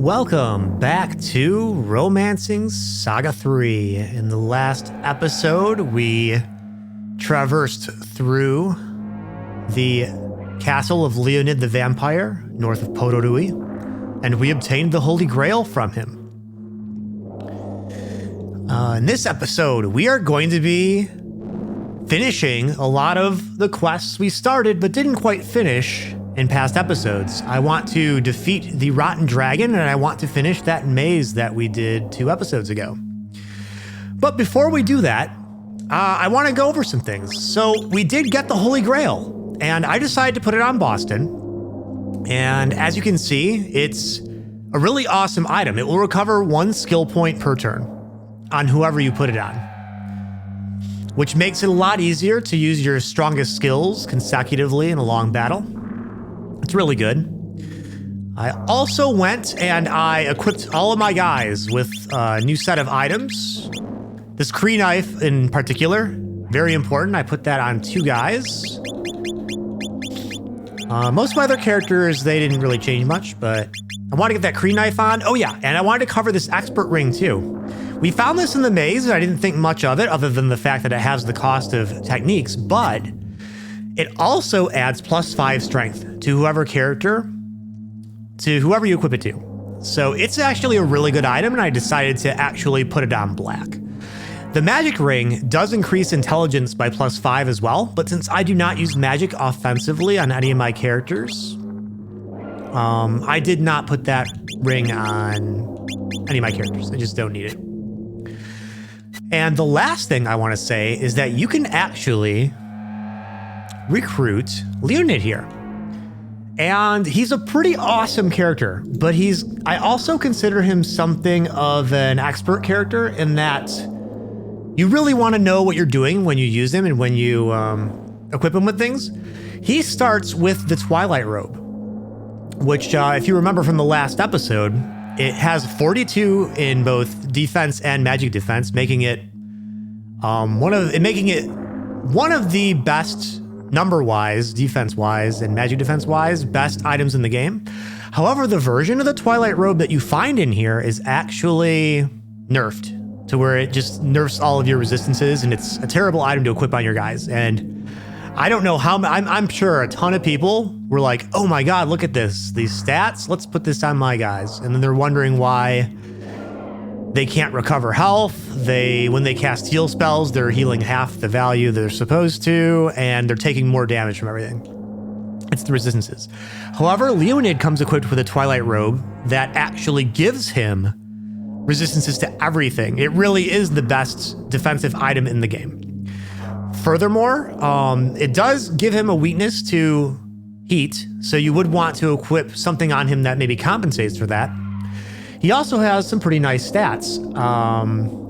Welcome back to Romancing Saga 3. In the last episode, we traversed through the castle of Leonid the Vampire, north of Podorui, and we obtained the Holy Grail from him. In this episode, we are going to be finishing a lot of the quests we started but didn't quite finish in past episodes. I want to defeat the Rotten Dragon, and I want to finish that maze that we did 2 episodes ago. But before we do that, I want to go over some things. So we did get the Holy Grail, and I decided to put it on Boston. And as you can see, it's a really awesome item. It will recover 1 skill point per turn on whoever you put it on, which makes it a lot easier to use your strongest skills consecutively in a long battle. It's really good. I also went and I equipped all of my guys with a new set of items. This Kree knife in particular, very important. I put that on 2 guys. Most of my other characters, they didn't really change much, but I want to get that Kree knife on. Oh yeah, and I wanted to cover this expert ring too. We found this in the maze, and I didn't think much of it other than the fact that it has the cost of techniques, but it also adds +5 strength to whoever you equip it to. So it's actually a really good item, and I decided to actually put it on black. The magic ring does increase intelligence by +5 as well, but since I do not use magic offensively on any of my characters, I did not put that ring on any of my characters. I just don't need it. And the last thing I want to say is that you can actually recruit Leonid here. And he's a pretty awesome character, but I also consider him something of an expert character in that you really want to know what you're doing when you use him and when you equip him with things. He starts with the Twilight Robe, which if you remember from the last episode, it has 42 in both defense and magic defense, making it one of the best number-wise, defense-wise, and magic defense-wise best items in the game. However, the version of the Twilight Robe that you find in here is actually nerfed to where it just nerfs all of your resistances, and it's a terrible item to equip on your guys. And I don't know how, I'm sure a ton of people were like, oh my god, look at these stats, let's put this on my guys. And then they're wondering why they can't recover health. When they cast heal spells, they're healing half the value they're supposed to, and they're taking more damage from everything. It's the resistances. However, Leonid comes equipped with a Twilight Robe that actually gives him resistances to everything. It really is the best defensive item in the game. Furthermore, it does give him a weakness to heat, so you would want to equip something on him that maybe compensates for that. He also has some pretty nice stats.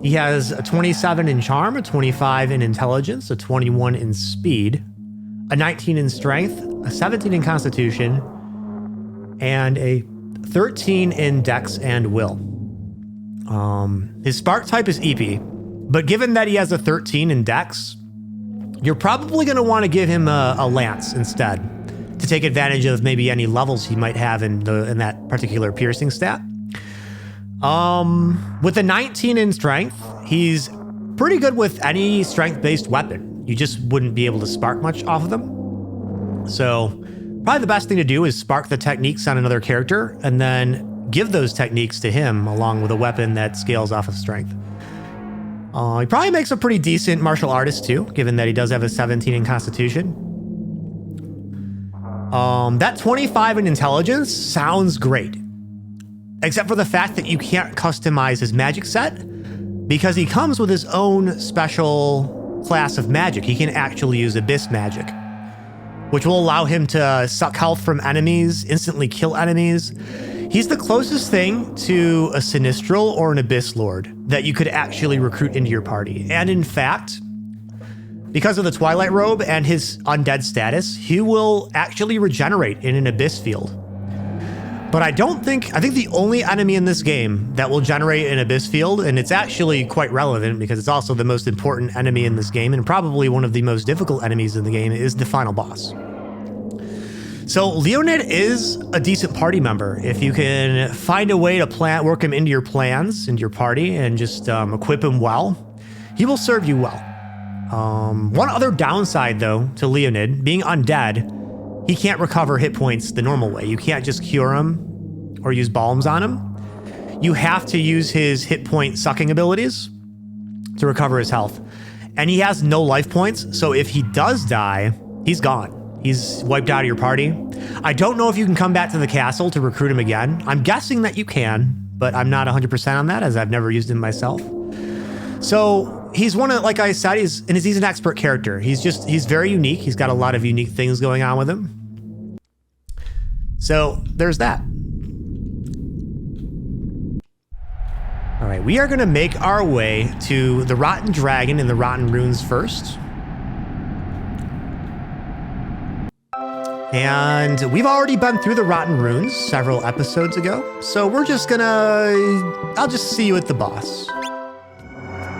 He has a 27 in charm, a 25 in intelligence, a 21 in speed, a 19 in strength, a 17 in constitution, and a 13 in dex and will. His spark type is EP, but given that he has a 13 in dex, you're probably going to want to give him a lance instead to take advantage of maybe any levels he might have in that particular piercing stat. With a 19 in strength, he's pretty good with any strength-based weapon. You just wouldn't be able to spark much off of them. So probably the best thing to do is spark the techniques on another character and then give those techniques to him along with a weapon that scales off of strength. He probably makes a pretty decent martial artist too, given that he does have a 17 in constitution. That 25 in intelligence sounds great, except for the fact that you can't customize his magic set because he comes with his own special class of magic. He can actually use abyss magic, which will allow him to suck health from enemies, instantly kill enemies. He's the closest thing to a Sinistral or an Abyss Lord that you could actually recruit into your party. And in fact, because of the Twilight Robe and his undead status, he will actually regenerate in an Abyss field. But I think the only enemy in this game that will generate an Abyss field, and it's actually quite relevant because it's also the most important enemy in this game and probably one of the most difficult enemies in the game, is the final boss. So Leonid is a decent party member. If you can find a way to work him into your plans, into your party, and just equip him well, he will serve you well. One other downside, though, to Leonid, being undead, he can't recover hit points the normal way. You can't just cure him or use balms on him. You have to use his hit point sucking abilities to recover his health. And he has no life points, so if he does die, he's gone. He's wiped out of your party. I don't know if you can come back to the castle to recruit him again. I'm guessing that you can, but I'm not 100% on that as I've never used him myself. So he's one of, like I said, he's an expert character. He's very unique. He's got a lot of unique things going on with him. So there's that. All right, we are gonna make our way to the Rotten Dragon and the Rotten Runes first. And we've already been through the Rotten Runes several episodes ago, so we're just I'll just see you at the boss.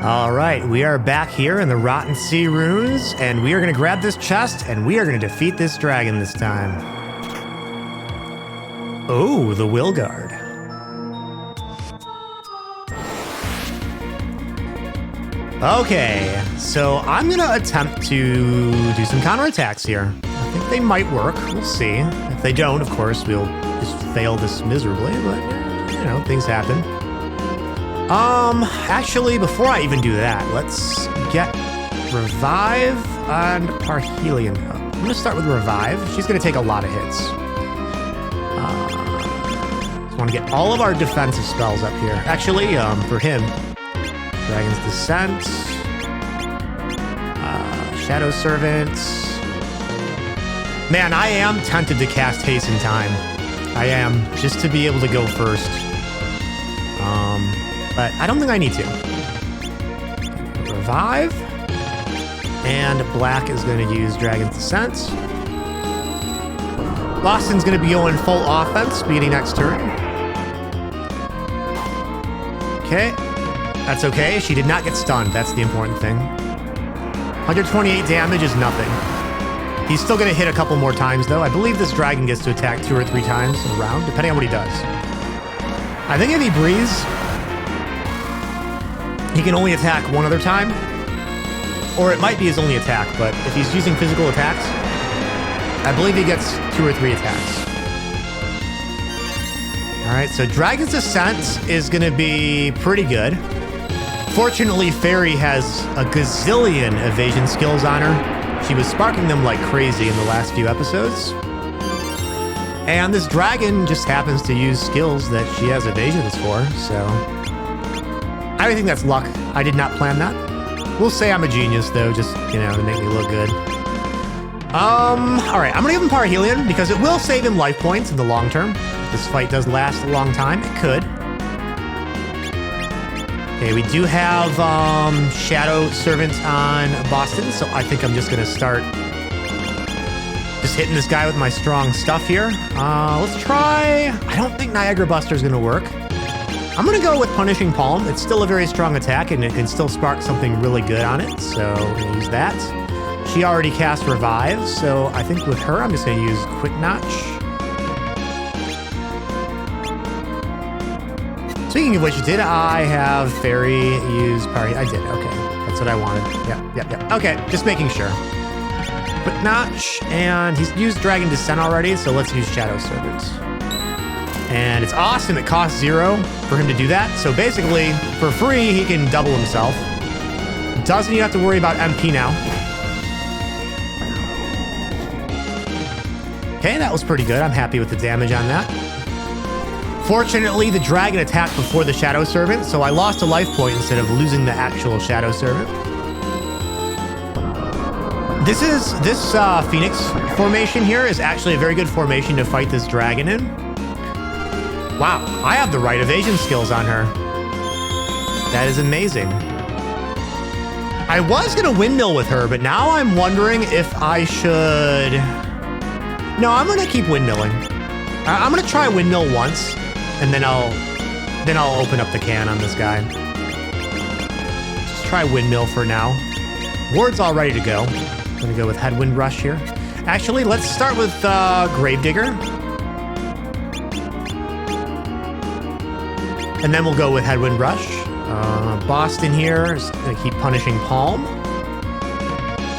All right, we are back here in the Rotten Sea Runes, and we are gonna grab this chest, and we are gonna defeat this dragon this time. Oh, the Will Guard. Okay, so I'm gonna attempt to do some counterattacks here. I think they might work. We'll see. If they don't, of course, we'll just fail this miserably, but, you know, things happen. Actually, before I even do that, let's get Revive and Parhelion up. I'm gonna start with Revive. She's gonna take a lot of hits. Just wanna get all of our defensive spells up here. Actually, for him, Dragon's Descent, Shadow Servant. Man, I am tempted to cast Hasten Time. I am, just to be able to go first. But I don't think I need to. Revive. And Black is going to use Dragon's Descent. Boston's going to be going full offense beginning next turn. Okay. That's okay. She did not get stunned. That's the important thing. 128 damage is nothing. He's still going to hit a couple more times, though. I believe this dragon gets to attack 2 or 3 times in a round, depending on what he does. I think if he breathes, he can only attack 1 other time. Or it might be his only attack, but if he's using physical attacks, I believe he gets 2 or 3 attacks. All right, so Dragon's Descent is going to be pretty good. Fortunately, Fairy has a gazillion evasion skills on her. She was sparking them like crazy in the last few episodes. And this dragon just happens to use skills that she has evasions for, so I think that's luck. I did not plan that. We'll say I'm a genius, though, just, you know, to make me look good. All right, I'm gonna give him Parhelion because it will save him life points in the long term. If this fight does last a long time, it could. Okay, we do have Shadow Servant on Boston, so I think I'm just gonna start just hitting this guy with my strong stuff here. Let's try, I don't think Niagara Buster's gonna work. I'm gonna go with Punishing Palm. It's still a very strong attack and it can still spark something really good on it, so I'm gonna use that. She already cast Revive, so I think with her, I'm just gonna use Quick Notch. Speaking of which, did I have Fairy use Parry? I did, okay. That's what I wanted. Yep. Okay, just making sure. Quick Notch, and he's used Dragon Descent already, so let's use Shadow Servant. And it's awesome, it costs 0 for him to do that. So basically, for free, he can double himself. Doesn't even have to worry about MP now. Okay, that was pretty good. I'm happy with the damage on that. Fortunately, the dragon attacked before the Shadow Servant, so I lost a life point instead of losing the actual Shadow Servant. This Phoenix formation here is actually a very good formation to fight this dragon in. Wow, I have the right evasion skills on her. That is amazing. I was gonna windmill with her, but now I'm wondering if I should... No, I'm gonna keep windmilling. I'm gonna try windmill once, and then I'll open up the can on this guy. Just try windmill for now. Ward's all ready to go. I'm gonna go with Headwind Rush here. Actually, let's start with Gravedigger. And then we'll go with Headwind Rush. Boston here is going to keep punishing Palm.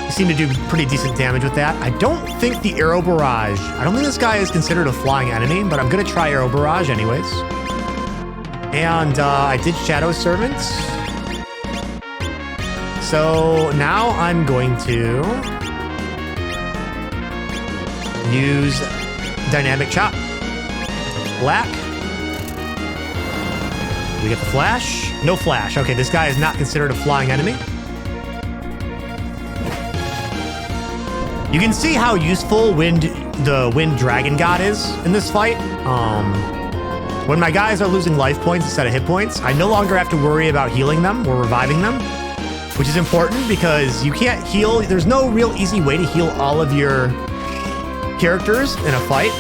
You seem to do pretty decent damage with that. I don't think the Arrow Barrage. I don't think this guy is considered a flying enemy, but I'm going to try Arrow Barrage anyways. And I did Shadow Servant. So now I'm going to use Dynamic Chop. Black. We get the flash. No flash. Okay, this guy is not considered a flying enemy. You can see how useful the Wind Dragon God is in this fight. When my guys are losing life points instead of hit points, I no longer have to worry about healing them or reviving them, which is important because you can't heal. There's no real easy way to heal all of your characters in a fight.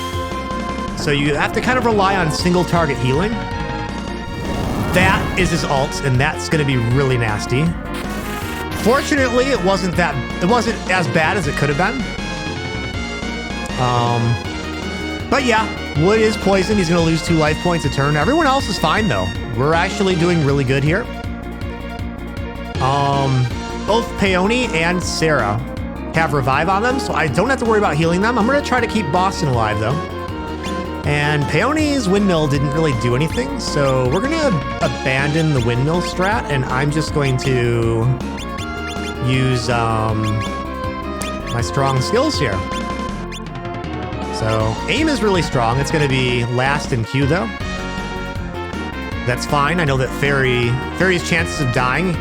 So you have to kind of rely on single target healing. That is his ult, and that's going to be really nasty. Fortunately, it wasn't as bad as it could have been. But yeah, Wood is poisoned. He's going to lose 2 life points a turn. Everyone else is fine, though. We're actually doing really good here. Both Peony and Sarah have revive on them, so I don't have to worry about healing them. I'm going to try to keep Boston alive, though. And Peony's windmill didn't really do anything, so we're going to abandon the windmill strat, and I'm just going to use my strong skills here. So aim is really strong. It's going to be last in queue, though. That's fine. I know that Fairy's chances of dying,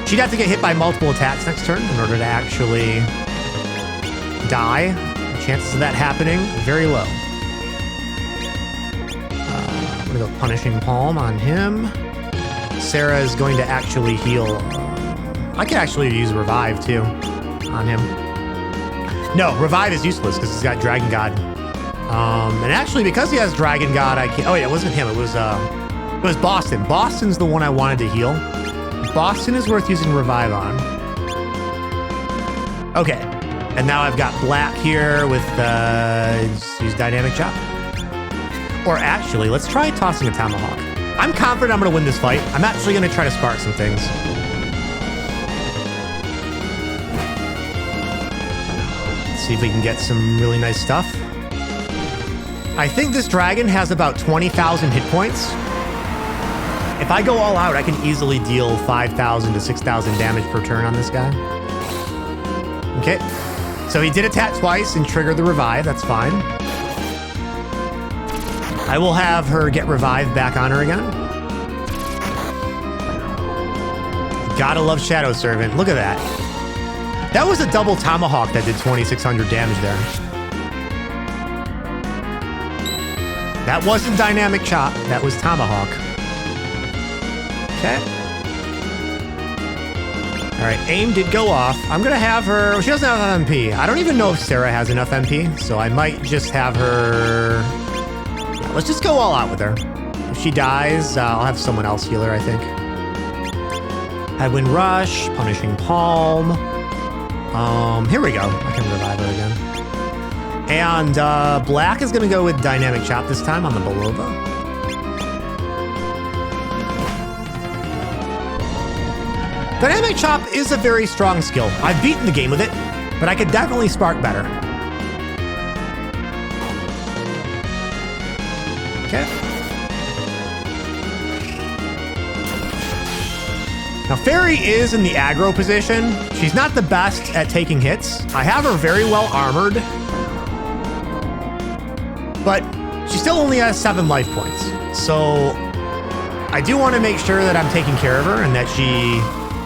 she'd have to get hit by multiple attacks next turn in order to actually die. The chances of that happening, very low. I'm going to go Punishing Palm on him. Sarah is going to actually heal. I could actually use Revive, too, on him. No, Revive is useless because he's got Dragon God. And actually, because he has Dragon God, I can't... Oh, yeah, it wasn't him. It was Boston. Boston's the one I wanted to heal. Boston is worth using Revive on. Okay. And now I've got Black here with... just use Dynamic Chop. Or actually, let's try tossing a Tomahawk. I'm confident I'm going to win this fight. I'm actually going to try to spark some things. Let's see if we can get some really nice stuff. I think this dragon has about 20,000 hit points. If I go all out, I can easily deal 5,000 to 6,000 damage per turn on this guy. Okay. So he did attack twice and trigger the revive. That's fine. I will have her get revived back on her again. Gotta love Shadow Servant. Look at that. That was a double Tomahawk that did 2,600 damage there. That wasn't Dynamic Chop. That was Tomahawk. Okay. All right, aim did go off. I'm gonna have her... She doesn't have MP. I don't even know if Sarah has enough MP, so I might just have her... Let's just go all out with her. If she dies, I'll have someone else heal her, I think. Headwind Rush, Punishing Palm. Here we go. I can revive her again. And Black is going to go with Dynamic Chop this time on the Belova. Dynamic Chop is a very strong skill. I've beaten the game with it, but I could definitely spark better. Okay. Now, Fairy is in the aggro position. She's not the best at taking hits. I have her very well armored, but she still only has 7 life points. So I do want to make sure that I'm taking care of her and that she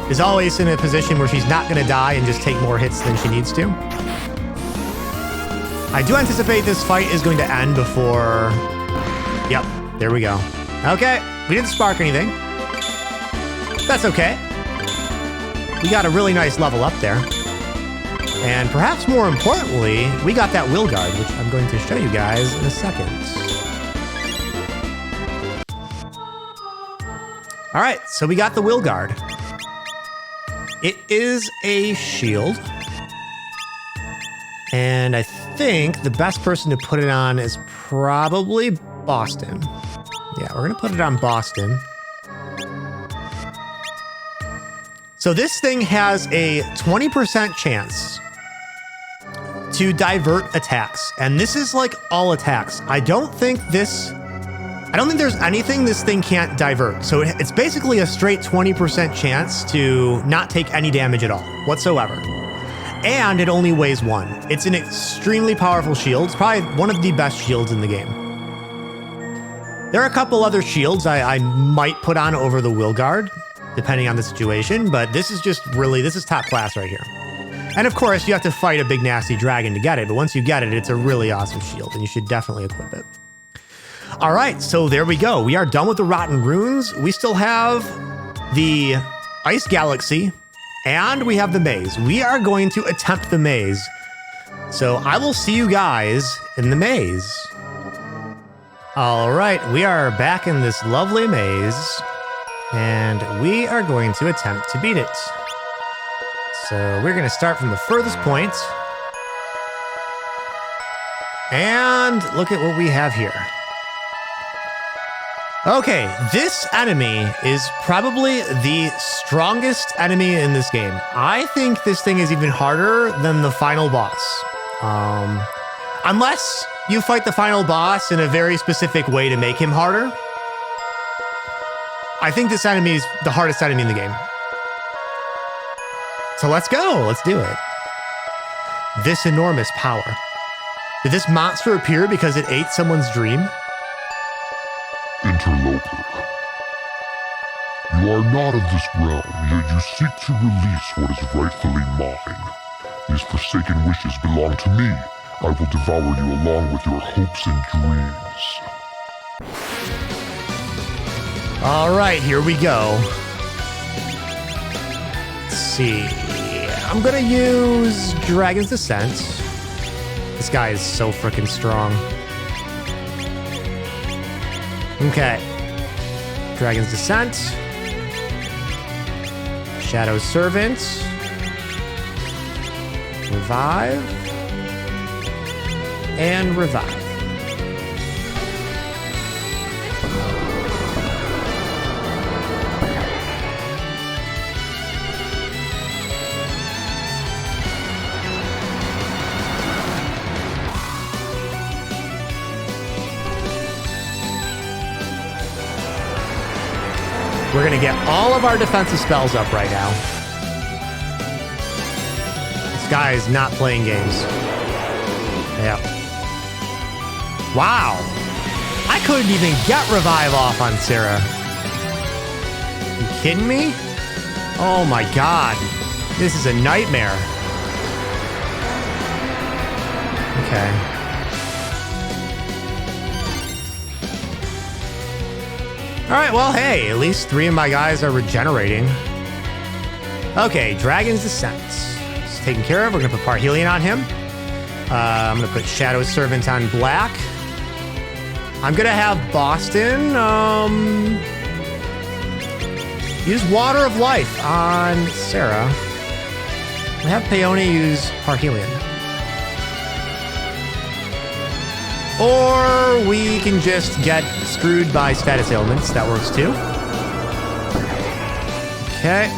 is always in a position where she's not going to die and just take more hits than she needs to. I do anticipate this fight is going to end before... Yep, there we go. Okay, we didn't spark anything. That's okay. We got a really nice level up there. And perhaps more importantly, we got that Will Guard, which I'm going to show you guys in a second. All right, so we got the Will Guard. It is a shield. And I think the best person to put it on is probably Boston. Yeah, we're gonna put it on Boston. So this thing has a 20% chance to divert attacks. And this is like all attacks. I don't think there's anything this thing can't divert. So it's basically a straight 20% chance to not take any damage at all whatsoever. And it only weighs 1. It's an extremely powerful shield. It's probably one of the best shields in the game. There are a couple other shields I might put on over the Will Guard, depending on the situation, but this is top class right here. And of course, you have to fight a big nasty dragon to get it, but once you get it, it's a really awesome shield, and you should definitely equip it. All right, so there we go. We are done with the Rotten Runes. We still have the Ice Galaxy, and we have the maze. We are going to attempt the maze. So I will see you guys in the maze. All right, we are back in this lovely maze, and we are going to attempt to beat it. So we're going to start from the furthest point. And look at what we have here. Okay, this enemy is probably the strongest enemy in this game. I think this thing is even harder than the final boss. Unless you fight the final boss in a very specific way to make him harder. I think this enemy is the hardest enemy in the game. So let's go. Let's do it. This enormous power. Did this monster appear because it ate someone's dream? Interloper. You are not of this realm, yet you seek to release what is rightfully mine. These forsaken wishes belong to me. I will devour you along with your hopes and dreams. All right, here we go. Let's see. I'm gonna use Dragon's Descent. This guy is so freaking strong. Okay. Dragon's Descent. Shadow Servant. Revive. And revive. We're gonna get all of our defensive spells up right now. This guy is not playing games. Yeah. Wow. I couldn't even get revive off on Sarah. You kidding me? Oh my god. This is a nightmare. Okay. All right, well, hey, at least 3 of my guys are regenerating. Okay, Dragon's Descent. It's taken care of. We're gonna put Parhelion on him. I'm gonna put Shadow Servant on Black. I'm gonna have Boston use Water of Life on Sarah. I have Peony use Parhelion. Or we can just get screwed by status ailments. That works too. Okay.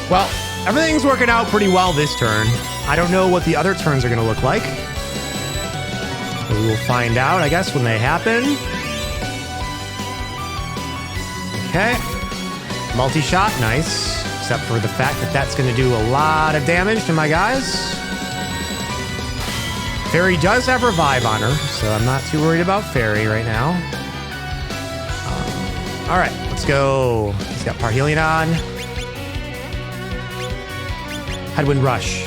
Well, everything's working out pretty well this turn. I don't know what the other turns are going to look like. We will find out, I guess, when they happen. Okay. Multi-shot, nice. Except for the fact that that's going to do a lot of damage to my guys. Fairy does have Revive on her, so I'm not too worried about Fairy right now. All right, let's go. He's got Parhelion on. Headwind Rush.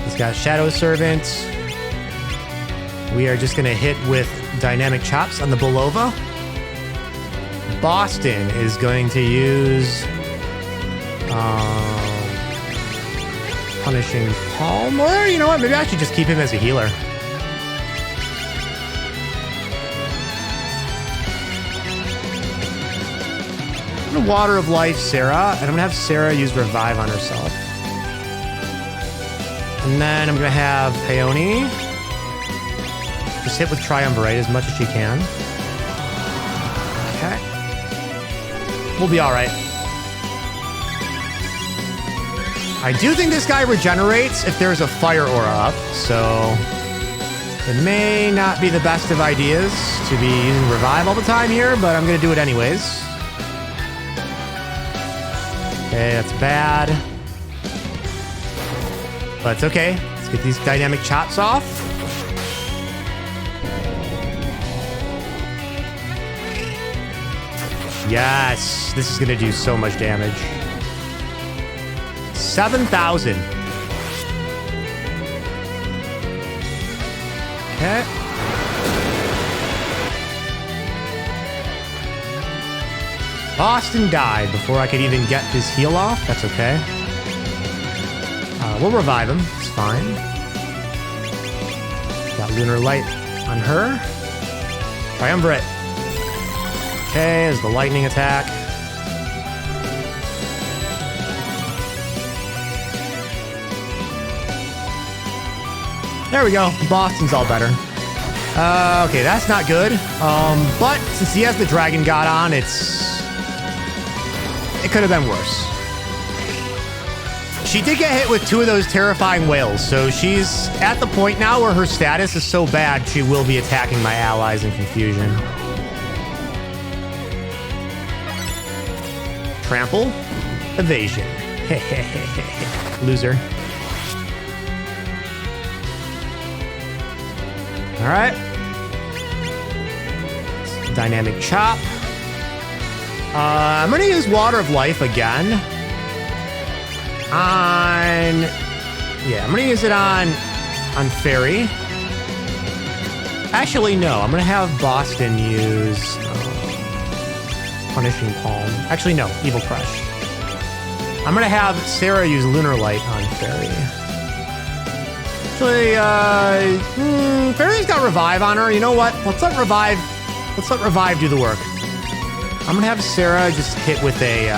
He's got Shadow Servant. We are just going to hit with Dynamic Chops on the Belova. Boston is going to use Punishing Palm. Or, you know what? Maybe I should just keep him as a healer. I'm going to Water of Life Sarah, and I'm going to have Sarah use Revive on herself. And then I'm gonna have Peony just hit with Triumvirate as much as she can. Okay. We'll be all right. I do think this guy regenerates if there's a fire aura up, so it may not be the best of ideas to be using revive all the time here, but I'm gonna do it anyways. Okay, that's bad. But it's okay. Let's get these dynamic chops off. Yes, this is gonna do so much damage. 7,000. Okay. Boston died before I could even get his heal off. That's okay. We'll revive him. It's fine. Got Lunar Light on her. Triumvirate. Okay, as the lightning attack. There we go. Boston's all better. Okay, that's not good. But since he has the Dragon God on, it could have been worse. She did get hit with 2 of those terrifying whales, so she's at the point now where her status is so bad she will be attacking my allies in confusion. Trample. Evasion. Loser. All right. Dynamic Chop. I'm going to use Water of Life again. I'm going to use it on Fairy. Actually, no. I'm going to have Boston use Punishing Palm. Actually, no. Evil Crush. I'm going to have Sarah use Lunar Light on Fairy. Actually, Fairy's got Revive on her. You know what? Let's let Revive do the work. I'm gonna have Sarah just hit with a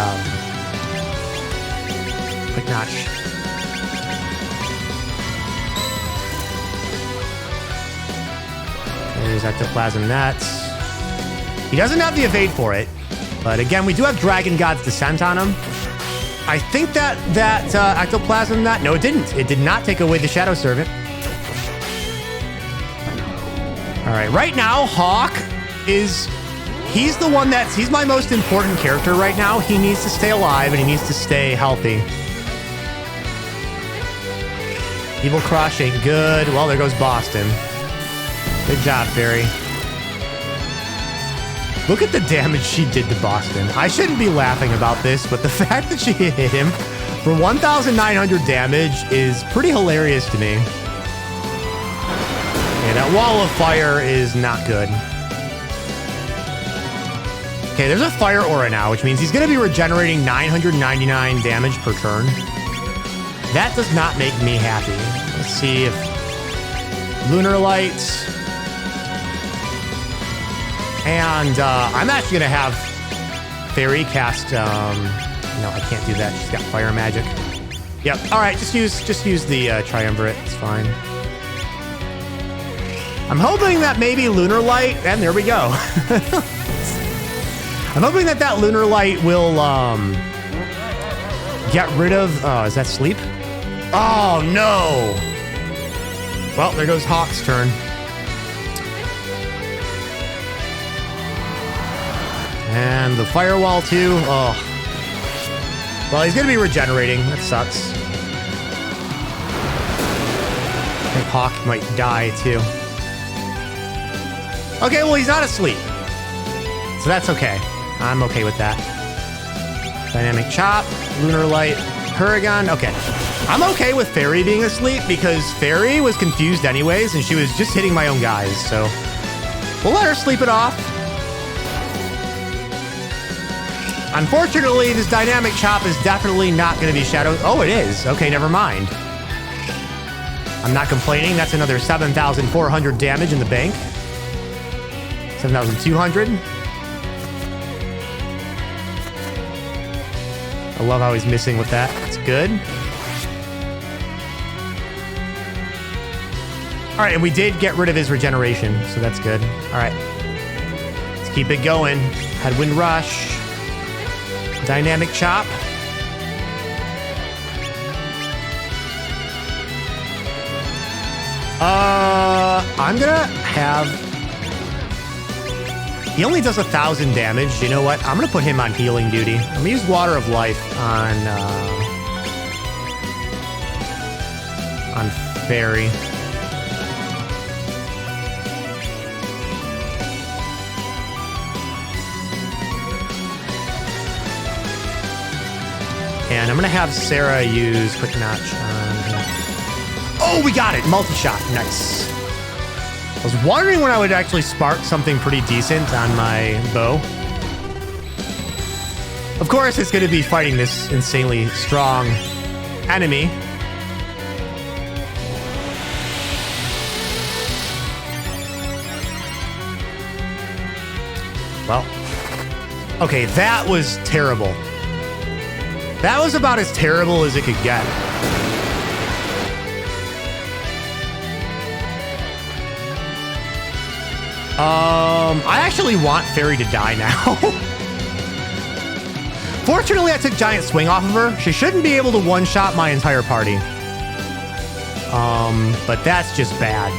quick notch. There's Ectoplasm Nets. He doesn't have the evade for it, but again, we do have Dragon God's Descent on him. I think that Ectoplasm Net, no, it didn't. It did not take away the Shadow Servant. All right, right now, Hawk he's the one he's my most important character right now. He needs to stay alive and he needs to stay healthy. Evil Crush ain't good. Well, there goes Boston. Good job, Fairy. Look at the damage she did to Boston. I shouldn't be laughing about this, but the fact that she hit him for 1,900 damage is pretty hilarious to me. Yeah, that Wall of Fire is not good. Okay, there's a Fire Aura now, which means he's going to be regenerating 999 damage per turn. That does not make me happy. Let's see if Lunar Light. And I'm actually going to have Fairy cast... no, I can't do that. She's got Fire Magic. Yep. All right, just use the Triumvirate. It's fine. I'm hoping that maybe Lunar Light... And there we go. I'm hoping that Lunar Light will get rid of... Oh, is that Sleep? Oh, no! Well, there goes Hawk's turn. And the Firewall, too. Oh. Well, he's going to be regenerating. That sucks. I think Hawk might die, too. Okay, well, he's not asleep. So that's okay. I'm okay with that. Dynamic Chop, Lunar Light, Huragon. Okay. I'm okay with Fairy being asleep because Fairy was confused anyways, and she was just hitting my own guys, so we'll let her sleep it off. Unfortunately, this Dynamic Chop is definitely not going to be Shadow... Oh, it is. Okay, never mind. I'm not complaining. That's another 7,400 damage in the bank. 7,200. I love how he's missing with that. It's good. All right, and we did get rid of his regeneration, so that's good. All right. Let's keep it going. Headwind Rush. Dynamic Chop. I'm gonna have... He only does 1,000 damage. You know what? I'm gonna put him on healing duty. I'm gonna use Water of Life on Fairy. And I'm gonna have Sarah use Quick Notch on... Oh, we got it! Multi-shot. Nice. I was wondering when I would actually spark something pretty decent on my bow. Of course, it's gonna be fighting this insanely strong enemy. Well, okay, that was terrible. That was about as terrible as it could get. I actually want Fairy to die now. Fortunately, I took Giant Swing off of her. She shouldn't be able to one-shot my entire party. But that's just bad.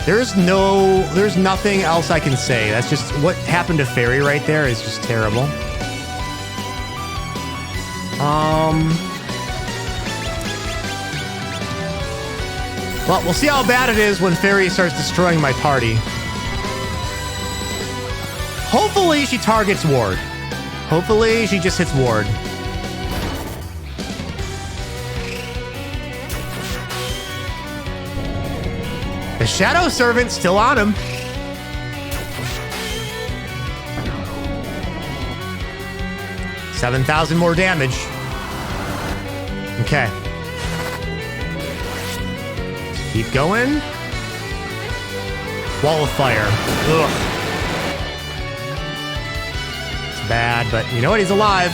There's nothing else I can say. That's just what happened to Fairy right there is just terrible. Well, we'll see how bad it is when Fairy starts destroying my party. Hopefully she targets Ward. Hopefully she just hits Ward. The Shadow Servant's still on him. $7,000 more damage. Okay. Let's keep going. Wall of Fire. Ugh. It's bad, but you know what? He's alive.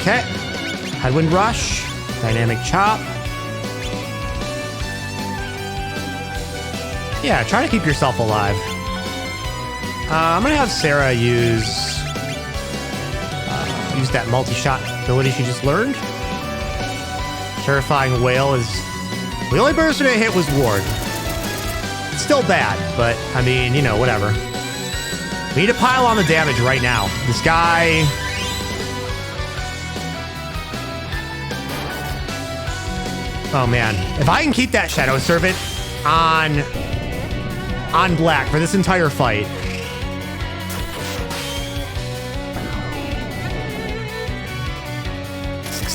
Okay. Headwind Rush. Dynamic Chop. Yeah, try to keep yourself alive. I'm gonna have Sarah use that multi-shot ability she just learned. Terrifying Wail is... The only person it hit was Ward. It's still bad, but, I mean, you know, whatever. We need to pile on the damage right now. This guy... Oh, man. If I can keep that Shadow Servant on Black for this entire fight...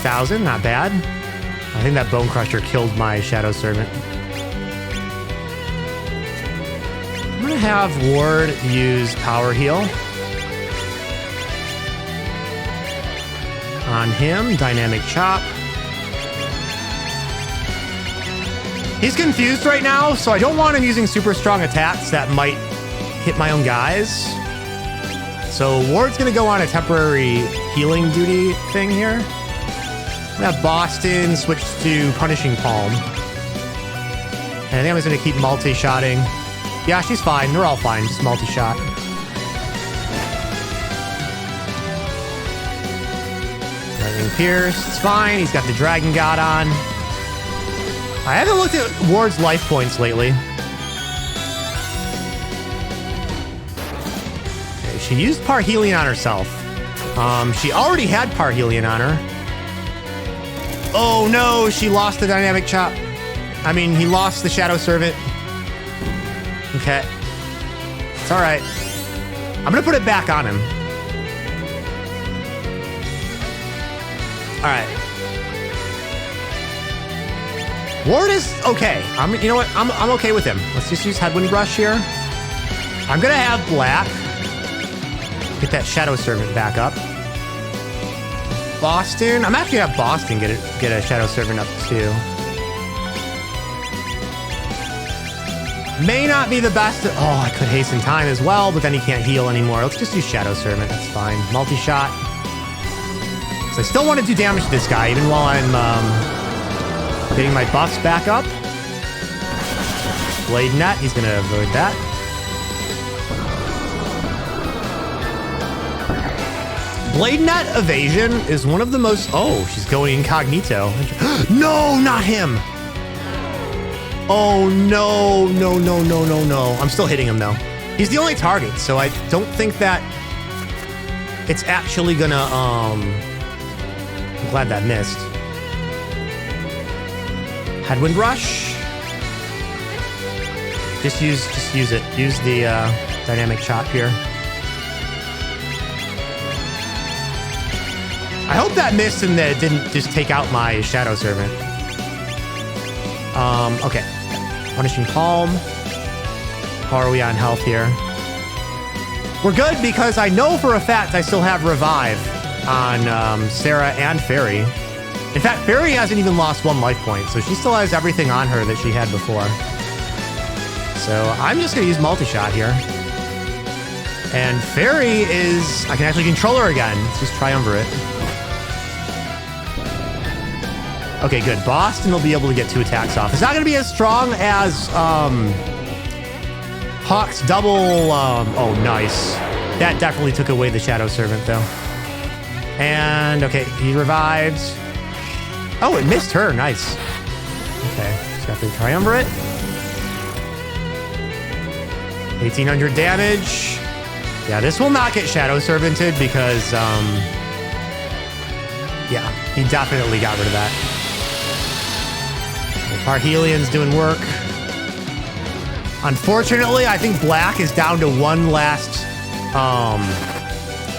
6,000, not bad. I think that Bone Crusher killed my Shadow Servant. I'm gonna have Ward use Power Heal. On him, Dynamic Chop. He's confused right now, so I don't want him using super strong attacks that might hit my own guys. So Ward's gonna go on a temporary healing duty thing here. I'm gonna have Boston switch to Punishing Palm. And I think I'm just gonna keep multi-shotting. Yeah, she's fine. They're all fine. Just multi-shot. Lightning Pierce. It's fine. He's got the Dragon God on. I haven't looked at Ward's life points lately. Okay, she used Parhelion on herself. She already had Parhelion on her. Oh no, she lost the Dynamic Chop. I mean, he lost the Shadow Servant. Okay. It's alright. I'm gonna put it back on him. Alright. Ward is okay. You know what? I'm okay with him. Let's just use Headwind Rush here. I'm gonna have Black get that Shadow Servant back up. Boston. I'm actually gonna have Boston get a Shadow Servant up too. May not be the best. Oh, I could hasten time as well, but then he can't heal anymore. Let's just use Shadow Servant. That's fine. Multi-shot. So I still want to do damage to this guy, even while I'm Getting my buffs back up. Blade Net, he's gonna avoid that. Blade Net evasion is one of the most... Oh, she's going incognito. No, not him. Oh, no, no, no, no, no, no. I'm still hitting him, though. He's the only target, so I don't think that it's actually gonna... I'm glad that missed. Headwind Rush. Just use it. Use the dynamic chop here. I hope that missed and that it didn't just take out my Shadow Servant. Okay. Punishing Palm. How are we on health here? We're good because I know for a fact I still have Revive on Sarah and Fairy. In fact, Fairy hasn't even lost 1 life point, so she still has everything on her that she had before. So I'm just going to use Multi-Shot here. And Fairy is... I can actually control her again. Let's use Triumvirate. Okay, good. Boston will be able to get 2 attacks off. It's not going to be as strong as Hawk's double... oh, nice. That definitely took away the Shadow Servant, though. And, okay, he revived. Oh, it missed her. Nice. Okay, just got the Triumvirate. 1,800 damage. Yeah, this will not get Shadow Servanted because, yeah, he definitely got rid of that. Parhelion's doing work. Unfortunately, I think Black is down to 1 last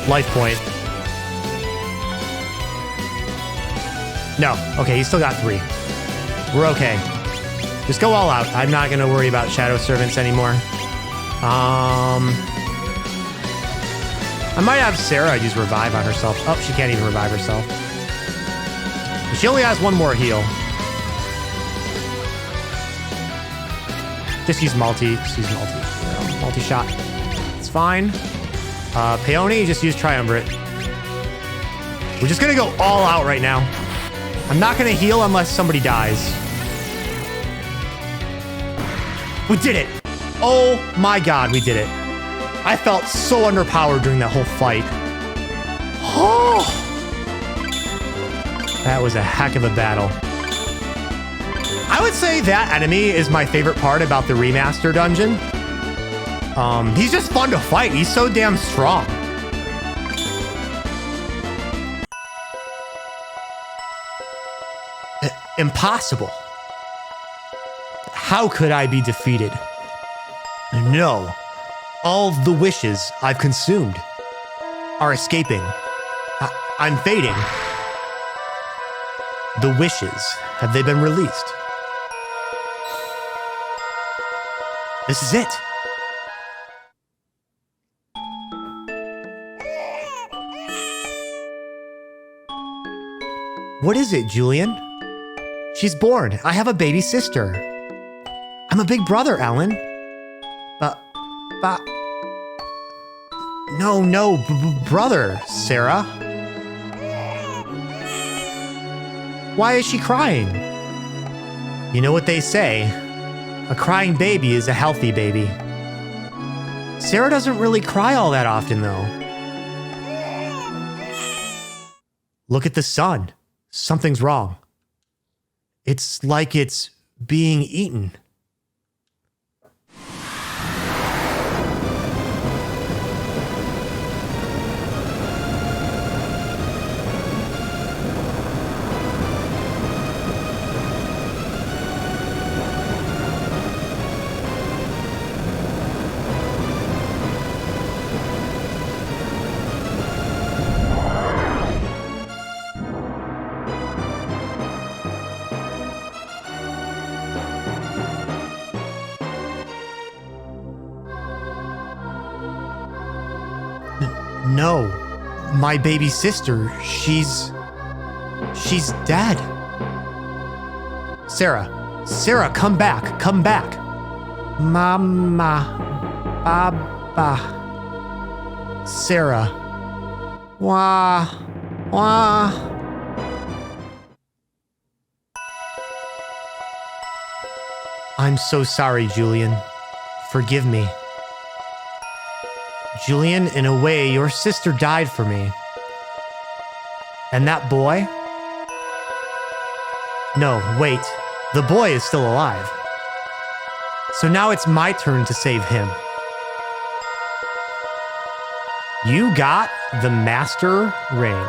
life point. No. Okay, he's still got 3. We're okay. Just go all out. I'm not going to worry about Shadow Servants anymore. I might have Sarah use Revive on herself. Oh, she can't even revive herself. She only has 1 more heal. Just use multi. Just use multi-shot. It's fine. Peony, just use Triumvirate. We're just gonna go all out right now. I'm not gonna heal unless somebody dies. We did it! Oh my god, we did it. I felt so underpowered during that whole fight. Oh! That was a heck of a battle. I would say that enemy is my favorite part about the Remaster dungeon. He's just fun to fight. He's so damn strong. Impossible. How could I be defeated? No. All the wishes I've consumed are escaping. I'm fading. The wishes, have they been released? This is it. What is it, Julian? She's born. I have a baby sister. I'm a big brother, Ellen. But... No, brother, Sarah. Why is she crying? You know what they say. A crying baby is a healthy baby. Sarah doesn't really cry all that often, though. Look at the sun. Something's wrong. It's like it's being eaten. No, my baby sister, she's dead. Sarah, come back. Mama, Baba, Sarah, wah. I'm so sorry, Julian. Forgive me. Julian, in a way, your sister died for me. And that boy? No, wait. The boy is still alive. So now it's my turn to save him. You got the Master Ring.